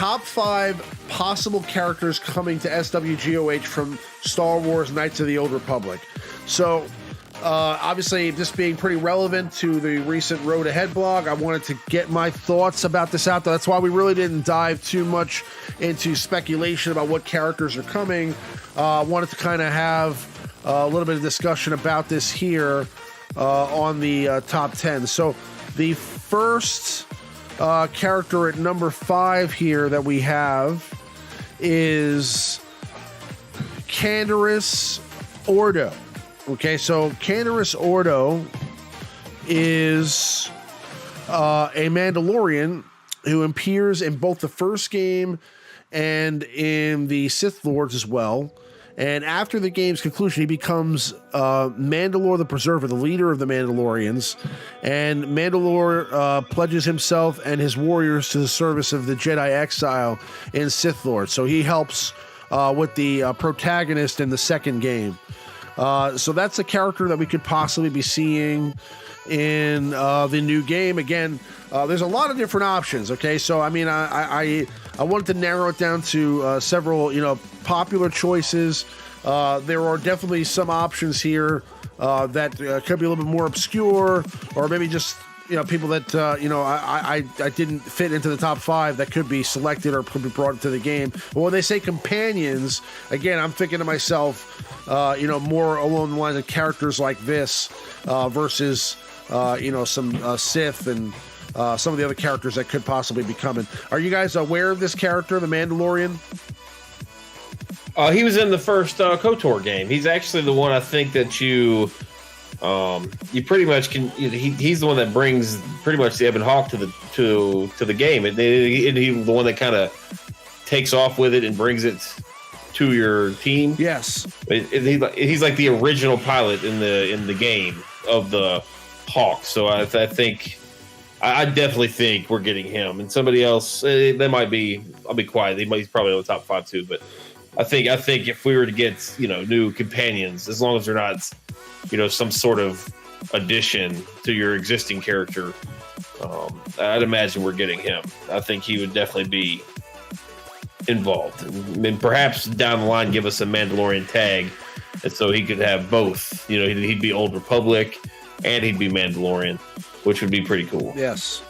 top 5 possible characters coming to SWGOH from Star Wars Knights of the Old Republic. So, obviously, this being pretty relevant to the recent Road Ahead blog, I wanted to get my thoughts about this out there. That's why we really didn't dive too much into speculation about what characters are coming. I wanted to kind of have a little bit of discussion about this here on the top 10. So, the first character at number 5 here that we have is Canderous Ordo. Okay, so Canderous Ordo is a Mandalorian who appears in both the first game and in the Sith Lords as well. And after the game's conclusion, he becomes Mandalore the Preserver, the leader of the Mandalorians. And Mandalore pledges himself and his warriors to the service of the Jedi exile in Sith Lord. So he helps with the protagonist in the second game. So that's a character that we could possibly be seeing in the new game. Again, there's a lot of different options. Okay, so I mean, I wanted to narrow it down to several, popular choices. There are definitely some options here that could be a little bit more obscure, or maybe just people that I didn't fit into the top 5 that could be selected or could be brought into the game. But when they say companions, again, I'm thinking to myself, more along the lines of characters like this versus some Sith and some of the other characters that could possibly be coming. Are you guys aware of this character, the Mandalorian? He was in the first KOTOR game. He's actually the one I think that you pretty much can. He's the one that brings pretty much the Ebon Hawk to the game, and he's the one that kind of takes off with it and brings it to your team. Yes, he's like the original pilot in the game of the Hawk. So I think. I definitely think we're getting him, and somebody else. They might be. I'll be quiet. He's probably in the top 5 too. But I think if we were to get new companions, as long as they're not some sort of addition to your existing character, I'd imagine we're getting him. I think he would definitely be involved, and perhaps down the line give us a Mandalorian tag, and so he could have both. He'd be Old Republic, and he'd be Mandalorian, which would be pretty cool. Yes.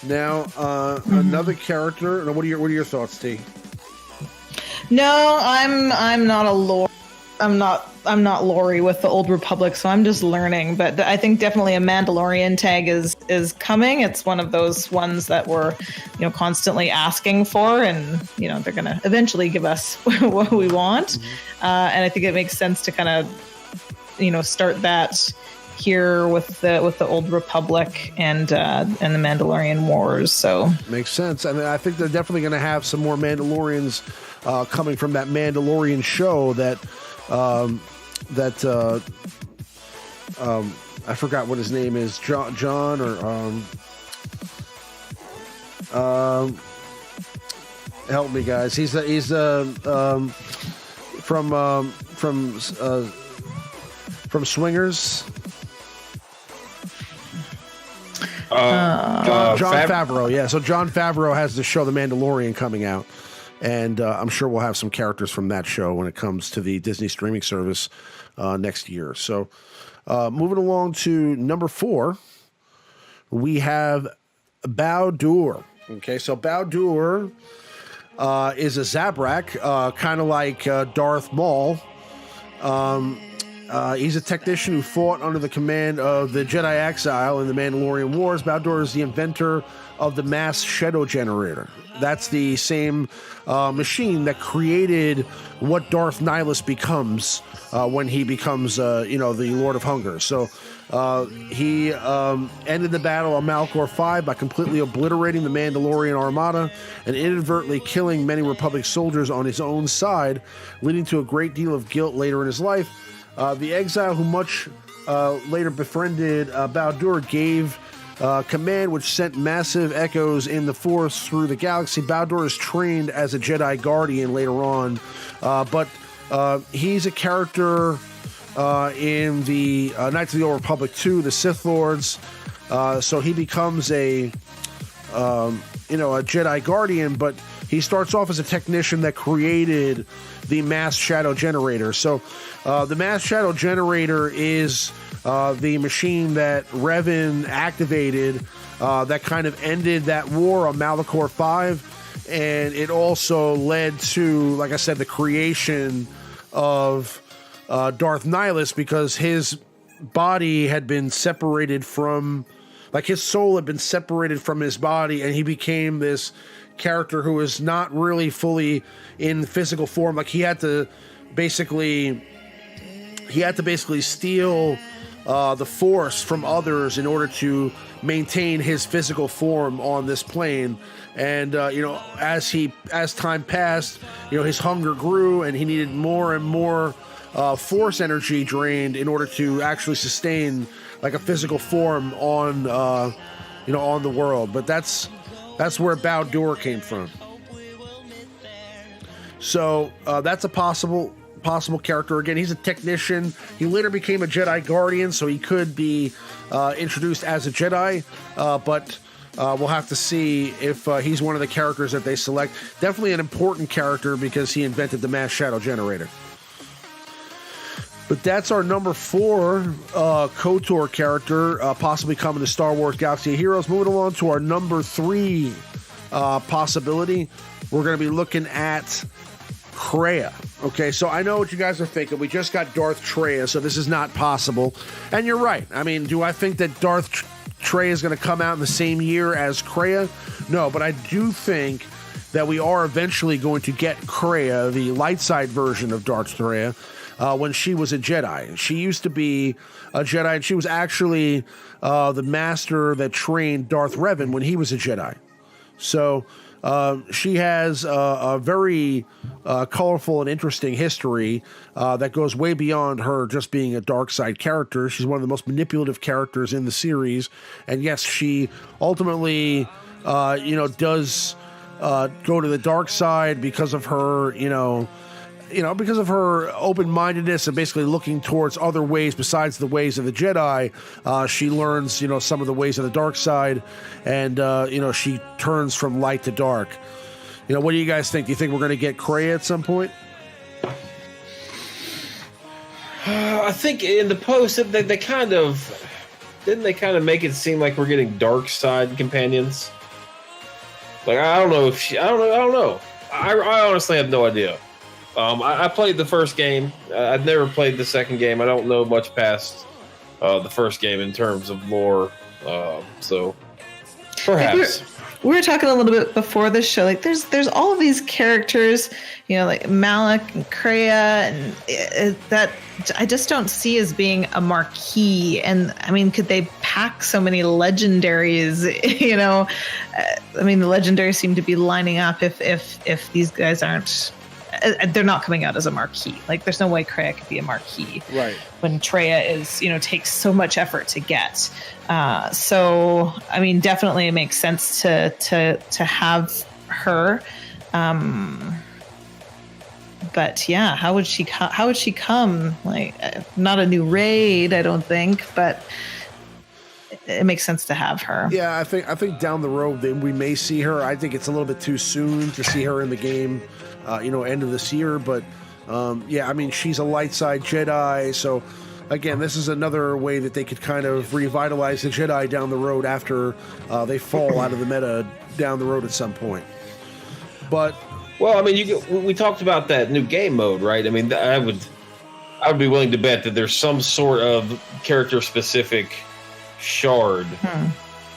Now, another character. Now, what are your thoughts, T? No, I'm not a lore. I'm not Lori with the Old Republic, so I'm just learning. But I think definitely a Mandalorian tag is coming. It's one of those ones that we're constantly asking for, and they're gonna eventually give us what we want. And I think it makes sense to kind of start that here with the Old Republic and the Mandalorian Wars. So makes sense. And I think they're definitely going to have some more Mandalorians coming from that Mandalorian show that I forgot what his name is, John or help me, guys. He's from Swingers. John Favreau. Yeah, so John Favreau has the show The Mandalorian coming out, and I'm sure we'll have some characters from that show when it comes to the Disney streaming service next year. So moving along to number 4, we have Bao-Dur. Okay, so Bao-Dur is a Zabrak, kind of like Darth Maul. He's a technician who fought under the command of the Jedi Exile in the Mandalorian Wars. Bao-Dur is the inventor of the mass shadow generator. That's the same machine that created what Darth Nihilus becomes when he becomes, the Lord of Hunger. So he ended the battle on Malachor 5 by completely obliterating the Mandalorian armada and inadvertently killing many Republic soldiers on his own side, leading to a great deal of guilt later in his life. The exile, who much later befriended Bao-Dur, gave command which sent massive echoes in the Force through the galaxy. Bao-Dur is trained as a Jedi Guardian later on, but he's a character in the Knights of the Old Republic 2, the Sith Lords. So he becomes a a Jedi Guardian, but he starts off as a technician that created the mass shadow generator. So the mass shadow generator is the machine that Revan activated that kind of ended that war on Malachor 5. And it also led to, like I said, the creation of Darth Nihilus, because his body had been separated from, like, his soul had been separated from his body, and he became this character who is not really fully in physical form. Like, he had to basically steal the Force from others in order to maintain his physical form on this plane. And as time passed, his hunger grew, and he needed more and more Force energy drained in order to actually sustain like a physical form on on the world. But that's where Bao-Dur came from. So that's a possible character. Again, he's a technician. He later became a Jedi Guardian, so he could be introduced as a Jedi, but we'll have to see if he's one of the characters that they select. Definitely an important character because he invented the mass shadow generator. But that's our number 4 KOTOR character, possibly coming to Star Wars Galaxy of Heroes. Moving along to our number 3 possibility, we're going to be looking at Kreia. Okay, so I know what you guys are thinking. We just got Darth Treya, so this is not possible. And you're right. I mean, do I think that Darth Treya is going to come out in the same year as Kreia? No, but I do think that we are eventually going to get Kreia, the light side version of Darth Treya, when she was a Jedi. She used to be a Jedi, and she was actually the master that trained Darth Revan when he was a Jedi. So she has a very colorful and interesting history that goes way beyond her just being a dark side character. She's one of the most manipulative characters in the series. And yes, she ultimately, does go to the dark side because of her, because of her open-mindedness and basically looking towards other ways besides the ways of the Jedi. She learns, some of the ways of the dark side, and, she turns from light to dark. What do you guys think? Do you think we're going to get Kreia at some point? I think in the post, they kind of make it seem like we're getting dark side companions. Like, I don't know. I honestly have no idea. I played the first game. I've never played the second game. I don't know much past the first game in terms of lore. So perhaps. We were talking a little bit before this show. Like, there's all of these characters, like Malak and Kreia, and that I just don't see as being a marquee. And I mean, could they pack so many legendaries? The legendaries seem to be lining up. If these guys aren't. They're not coming out as a marquee. Like, there's no way Kreia could be a marquee. Right. When Treya is, takes so much effort to get. So, I mean, definitely it makes sense to have her. But yeah, how would she come? Like, not a new raid, I don't think, but it makes sense to have her. Yeah, I think down the road we may see her. I think it's a little bit too soon to see her in the game. End of this year, but she's a light side Jedi, so again, this is another way that they could kind of revitalize the Jedi down the road after they fall out of the meta down the road at some point. But we talked about that new game mode, right? I mean, I would be willing to bet that there's some sort of character specific shard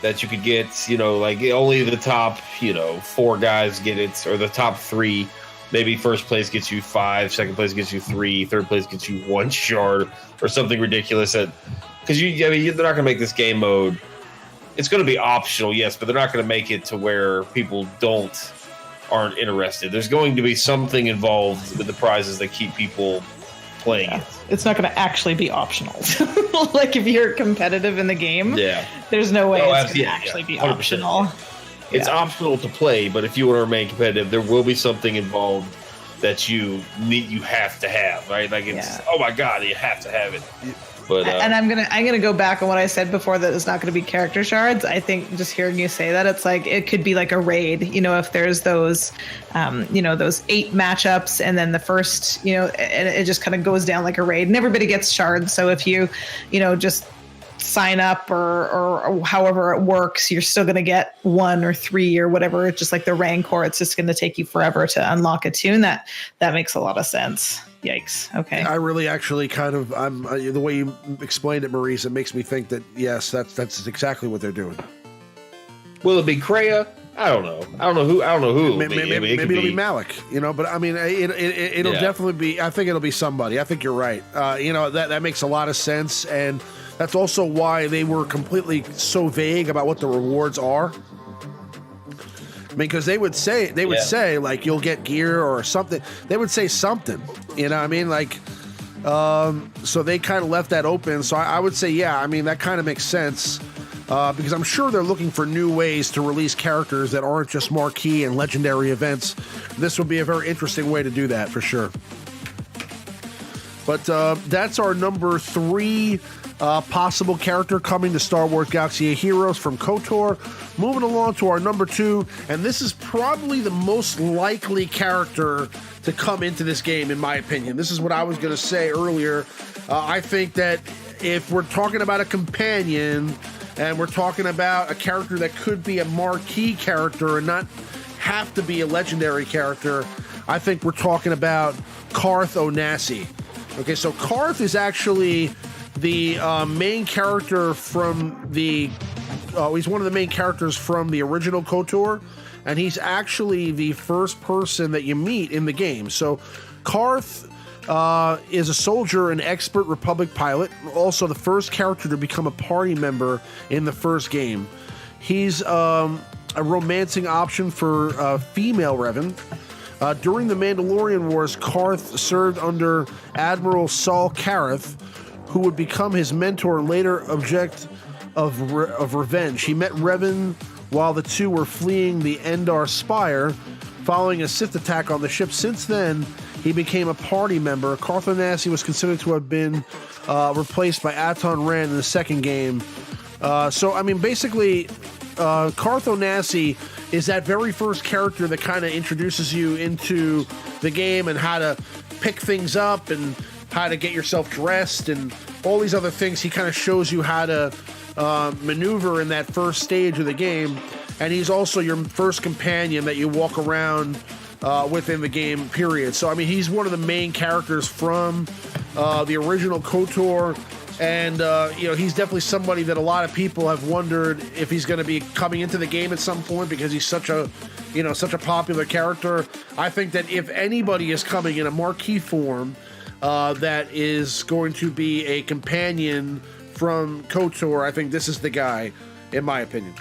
that you could get, like only the top 4 guys get it, or the top 3. Maybe first place gets you 5, second place gets you 3, third place gets you 1 shard, or something ridiculous. Because they're not going to make this game mode. It's going to be optional, yes, but they're not going to make it to where people aren't interested. There's going to be something involved with the prizes that keep people playing it. It's not going to actually be optional. Like, if you're competitive in the game, there's no way it's going to actually be 100%. Optional. It's optional to play, but if you want to remain competitive, there will be something involved that you have to have, right? Like, it's oh my god, you have to have it. But and I'm gonna go back on what I said before, that it's not gonna be character shards. I think just hearing you say that, it's like it could be like a raid. If there's those, those 8 matchups, and then the first, and it just kind of goes down like a raid, and everybody gets shards. So if you, just sign up or however it works, you're still going to get 1 or 3 or whatever. It's just like the Rancor. It's just going to take you forever to unlock a tune. That makes a lot of sense. Yikes. Okay. I really actually the way you explained it, Maurice, it makes me think that, yes, that's exactly what they're doing. Will it be Kreia? I don't know. I don't know who. Maybe it'll be Malak, but I mean, it'll definitely be, I think it'll be somebody. I think you're right. That makes a lot of sense. And that's also why they were completely so vague about what the rewards are. Because they would say like you'll get gear or something. They would say something, so they kind of left that open. So I would say, that kind of makes sense. Because I'm sure they're looking for new ways to release characters that aren't just marquee and legendary events. This would be a very interesting way to do that for sure. But that's our number 3 possible character coming to Star Wars Galaxy of Heroes from KOTOR. Moving along to our number 2, and this is probably the most likely character to come into this game, in my opinion. This is what I was going to say earlier. I think that if we're talking about a companion, and we're talking about a character that could be a marquee character and not have to be a legendary character, I think we're talking about Carth Onasi. Okay, so Carth is actually the main character from the... he's one of the main characters from the original KOTOR, and he's actually the first person that you meet in the game. So Carth is a soldier and expert Republic pilot, also the first character to become a party member in the first game. He's a romancing option for female Revan. During the Mandalorian Wars, Carth served under Admiral Saul Karath, who would become his mentor and later object of revenge. He met Revan while the two were fleeing the Endar Spire following a Sith attack on the ship. Since then, he became a party member. Carth Onasi was considered to have been replaced by Aton Rand in the second game. Basically, Carth Onasi is that very first character that kind of introduces you into the game and how to pick things up and how to get yourself dressed and all these other things. He kind of shows you how to maneuver in that first stage of the game. And he's also your first companion that you walk around within the game, period. So, he's one of the main characters from the original KOTOR. And, he's definitely somebody that a lot of people have wondered if he's going to be coming into the game at some point because he's such a popular character. I think that if anybody is coming in a marquee form that is going to be a companion from KOTOR, I think this is the guy, in my opinion.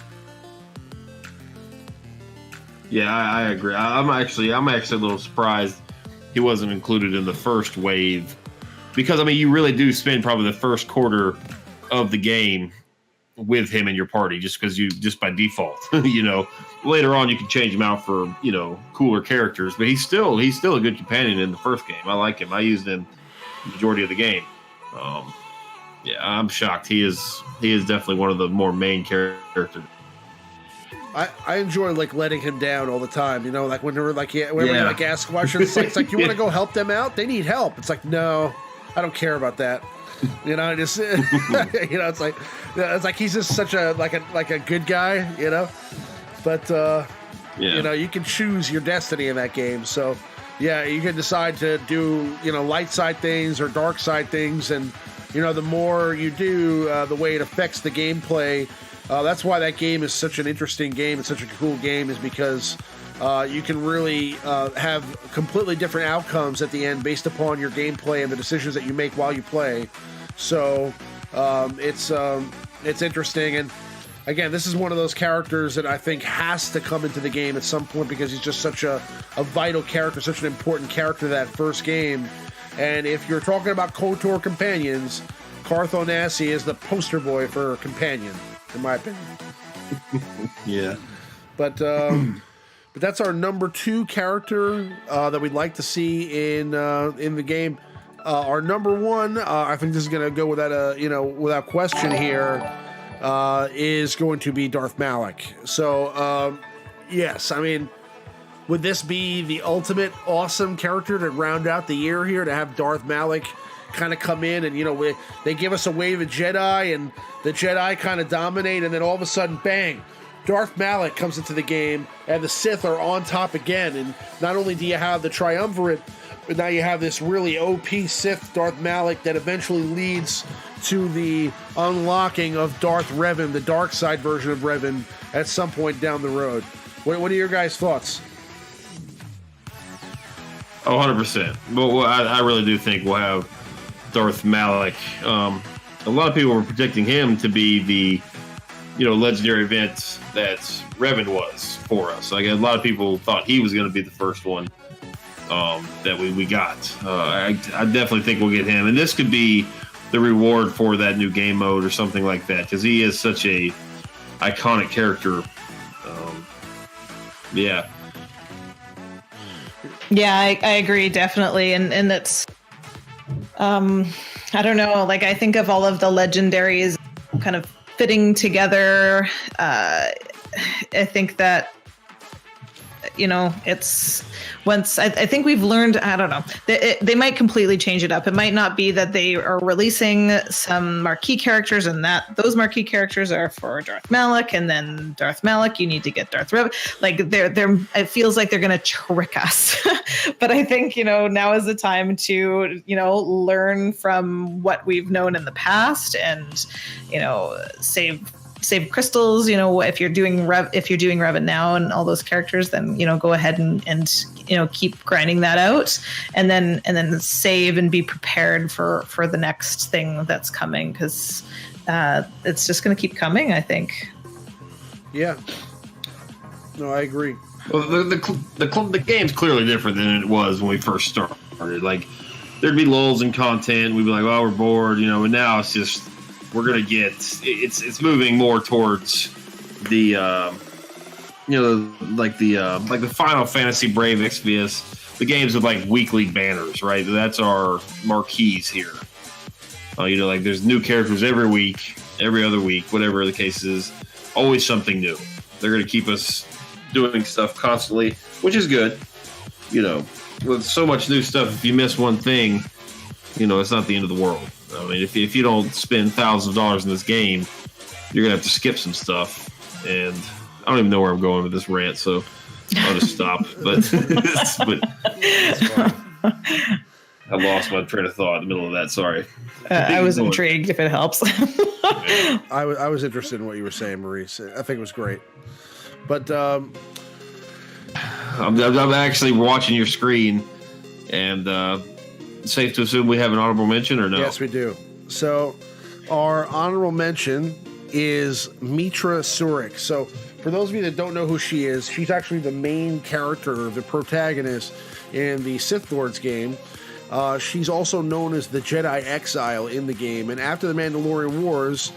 Yeah, I agree. I'm actually a little surprised he wasn't included in the first wave. Because, you really do spend probably the first quarter of the game with him in your party just by default. Later on you can change him out for, cooler characters, but he's still a good companion in the first game. I like him. I used him the majority of the game. I'm shocked. He is definitely one of the more main characters. I enjoy letting him down all the time, like whenever you ask questions, it's like you want to go help them out. They need help. It's like, no, I don't care about that. It's like he's just such a good guy, But you can choose your destiny in that game. So you can decide to do light side things or dark side things, and the more you do, the way it affects the gameplay. That's why that game is such an interesting game and such a cool game, is because you can really have completely different outcomes at the end based upon your gameplay and the decisions that you make while you play. So it's interesting. And again, this is one of those characters that I think has to come into the game at some point because he's just such a vital character, such an important character that first game. And if you're talking about KOTOR companions, Carth Onasi is the poster boy for companion, in my opinion. Yeah. But that's our number 2 character that we'd like to see in the game. Our number one, I think this is going to go without question here, is going to be Darth Malak. So, yes, I mean, would this be the ultimate awesome character to round out the year here, to have Darth Malak kind of come in and, they give us a wave of Jedi and the Jedi kind of dominate, and then all of a sudden, bang, Darth Malak comes into the game and the Sith are on top again. And not only do you have the triumvirate, but now you have this really OP Sith Darth Malak that eventually leads to the unlocking of Darth Revan, the dark side version of Revan, at some point down the road. What are your guys' thoughts? 100%. Well, I really do think we'll have Darth Malak. A lot of people were predicting him to be the legendary event that Revan was for us. Like, a lot of people thought he was going to be the first one that we got. I definitely think we'll get him, and this could be the reward for that new game mode or something like that, because he is such a iconic character. Yeah. Yeah, I agree, definitely. And it's, I don't know, like, I think of all of the legendaries kind of fitting together. I think that, it's once I think we've learned, I don't know, they might completely change it up. It might not be that they are releasing some marquee characters and that those marquee characters are for Darth Malak, and then Darth Malak, you need to get Darth Revan. Like, they're it feels like they're going to trick us. But I think, now is the time to, learn from what we've known in the past and, save crystals. If you're doing Revan now and all those characters, then go ahead and keep grinding that out, and then save and be prepared for the next thing that's coming, because it's just going to keep coming, I think. Yeah. No, I agree. Well, the game's clearly different than it was when we first started. Like, there'd be lulls in content. We'd be like, "Oh, we're bored," and now it's just, we're gonna get it's moving more towards the like the Final Fantasy Brave Exvius, the games with like weekly banners, right? That's our marquees here. Like, there's new characters every week, every other week, whatever the case is. Always something new. They're gonna keep us doing stuff constantly, which is good. With so much new stuff, if you miss one thing, it's not the end of the world. I mean, if you don't spend thousands of dollars in this game, you're gonna have to skip some stuff. And I don't even know where I'm going with this rant, so I'll just stop. But I lost my train of thought in the middle of that. Sorry. I was intrigued, if it helps. Yeah. I was interested in what you were saying, Maurice. I think it was great. But I'm actually watching your screen, and safe to assume we have an honorable mention, or no? Yes, we do. So our honorable mention is Meetra Surik. So for those of you that don't know who she is, she's actually the main character, the protagonist in the Sith Lords game. She's also known as the Jedi Exile in the game. And after the Mandalorian Wars,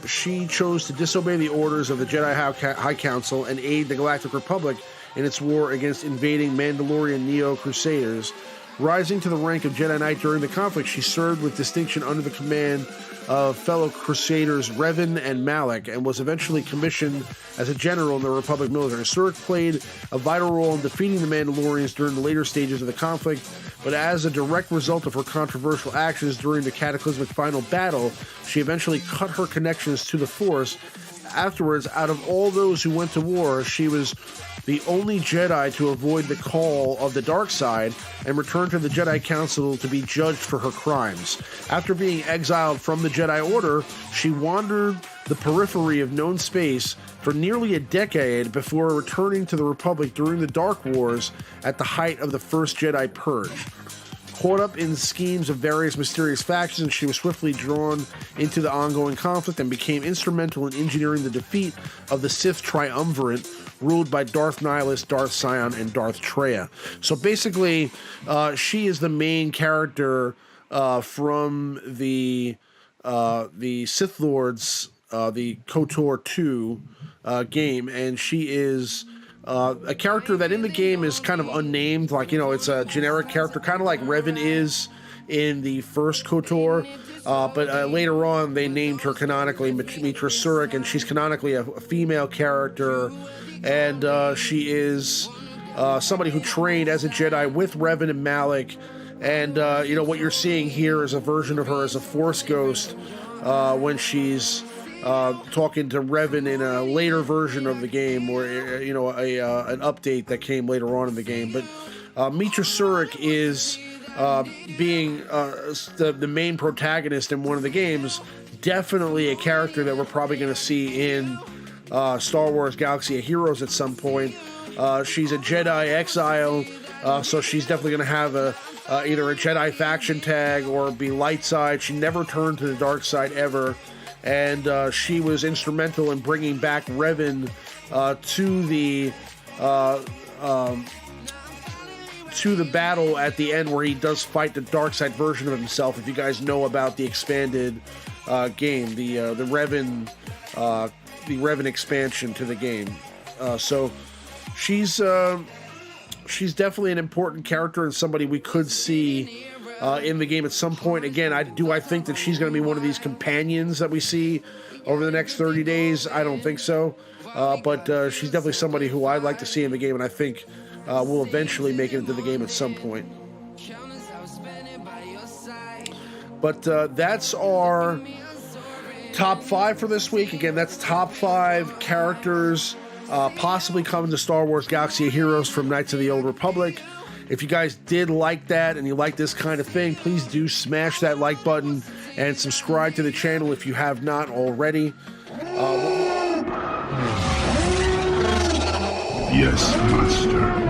she chose to disobey the orders of the Jedi High Council and aid the Galactic Republic in its war against invading Mandalorian Neo-Crusaders. Rising to the rank of Jedi Knight during the conflict, she served with distinction under the command of fellow Crusaders Revan and Malak, and was eventually commissioned as a general in the Republic military. Surik played a vital role in defeating the Mandalorians during the later stages of the conflict, but as a direct result of her controversial actions during the cataclysmic final battle, she eventually cut her connections to the Force. Afterwards, out of all those who went to war, she was the only Jedi to avoid the call of the dark side and return to the Jedi Council to be judged for her crimes. After being exiled from the Jedi Order, she wandered the periphery of known space for nearly a decade before returning to the Republic during the Dark Wars at the height of the First Jedi Purge. Caught up in schemes of various mysterious factions, she was swiftly drawn into the ongoing conflict and became instrumental in engineering the defeat of the Sith Triumvirate, ruled by Darth Nihilus, Darth Sion, and Darth Kreia. So basically, she is the main character from the Sith Lords, the KOTOR 2 game, and she is a character that in the game is kind of unnamed, like, it's a generic character, kind of like Revan is in the first KOTOR, but later on they named her canonically Meetra Surik, and she's canonically a female character, and she is somebody who trained as a Jedi with Revan and Malak, and what you're seeing here is a version of her as a Force ghost when she's talking to Revan in a later version of the game, or an update that came later on in the game. But Meetra Surik is being the main protagonist in one of the games. Definitely a character that we're probably going to see in Star Wars Galaxy of Heroes at some point. She's a Jedi exile, so she's definitely going to have either a Jedi faction tag or be light side. She never turned to the dark side ever. And she was instrumental in bringing back Revan to the battle at the end, where he does fight the dark side version of himself. If you guys know about the expanded game, the Revan expansion to the game, so she's definitely an important character and somebody we could see in the game at some point. Again, I think that she's going to be one of these companions that we see over the next 30 days. I don't think so, but she's definitely somebody who I'd like to see in the game, and I think will eventually make it into the game at some point. But that's our top 5 for this week. Again, that's top 5 characters possibly coming to Star Wars Galaxy of Heroes from Knights of the Old Republic. If you guys did like that and you like this kind of thing, please do smash that like button and subscribe to the channel if you have not already. Yes, Master.